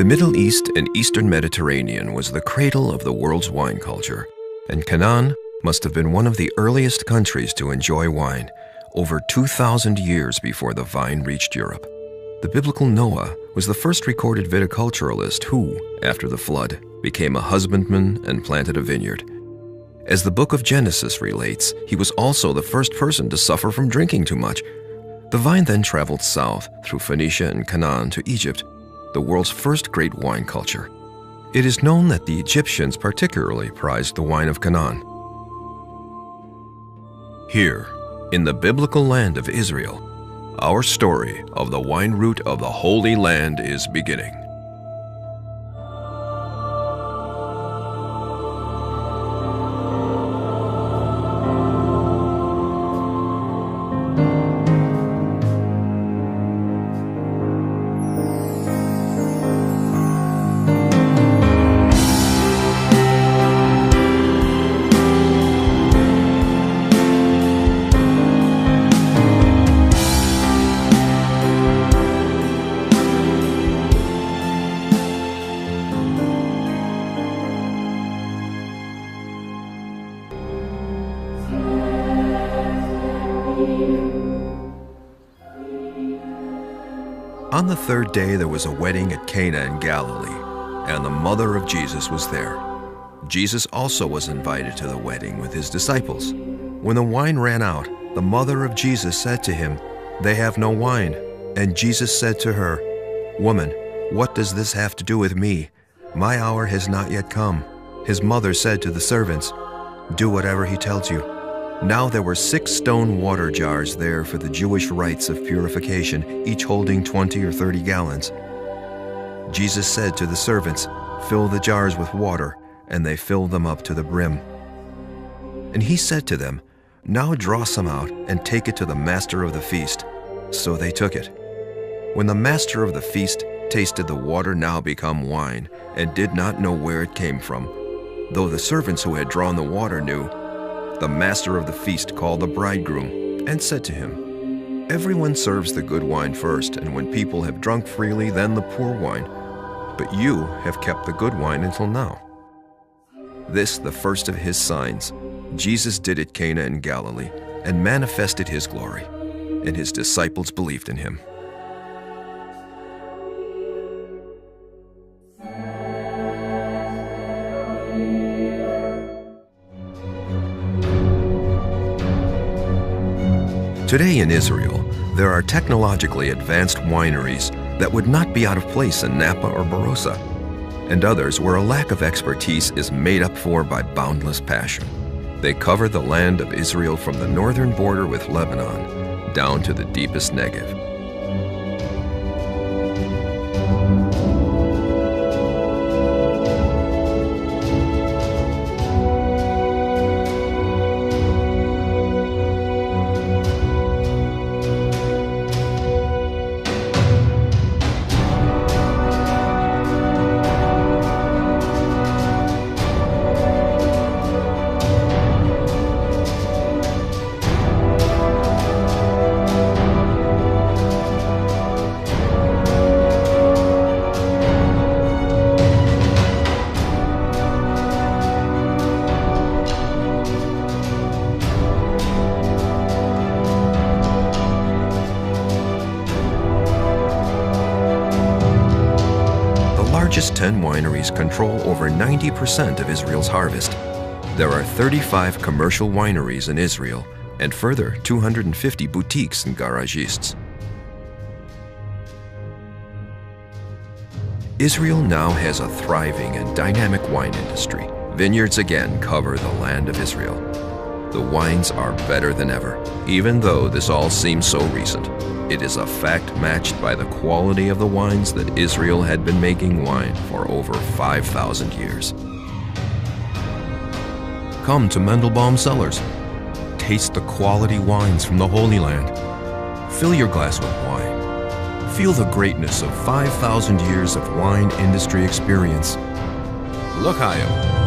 Middle East and Eastern Mediterranean was the cradle of the world's wine culture, and Canaan must have been one of the earliest countries to enjoy wine, over 2,000 years before the vine reached Europe. The biblical Noah was the first recorded viticulturalist who, after the flood, became a husbandman and planted a vineyard. As the book of Genesis relates, he was also the first person to suffer from drinking too much. The vine then traveled south through Phoenicia and Canaan to Egypt, the world's first great wine culture. It is known that the Egyptians particularly prized the wine of Canaan. Here, in the biblical land of Israel, our story of the wine route of the Holy Land is beginning. On the third day there was a wedding at Cana in Galilee, and the mother of Jesus was there. Jesus also was invited to the wedding with his disciples. When the wine ran out, the mother of Jesus said to him, "They have no wine." And Jesus said to her, "Woman, what does this have to do with me? My hour has not yet come." His mother said to the servants, "Do whatever he tells you." Now there were 6 stone water jars there for the Jewish rites of purification, each holding 20 or 30 gallons. Jesus said to the servants, "Fill the jars with water," and they filled them up to the brim. And he said to them, "Now draw some out and take it to the master of the feast." So they took it. When the master of the feast tasted the water now become wine, and did not know where it came from, though the servants who had drawn the water knew, the master of the feast called the bridegroom and said to him, "Everyone serves the good wine first, and when people have drunk freely, then the poor wine. But you have kept the good wine until now." This, the first of his signs, Jesus did at Cana in Galilee and manifested his glory, and his disciples believed in him. Today in Israel, there are technologically advanced wineries that would not be out of place in Napa or Barossa, and others where a lack of expertise is made up for by boundless passion. They cover the land of Israel from the northern border with Lebanon down to the deepest Negev. The largest 10 wineries control over 90% of Israel's harvest. There are 35 commercial wineries in Israel, and further 250 boutiques and garagistes. Israel now has a thriving and dynamic wine industry. Vineyards again cover the land of Israel. The wines are better than ever, even though this all seems so recent. It is a fact matched by the quality of the wines that Israel had been making wine for over 5,000 years. Come to Mendelbaum Cellars. Taste the quality wines from the Holy Land. Fill your glass with wine. Feel the greatness of 5,000 years of wine industry experience. L'Chaim.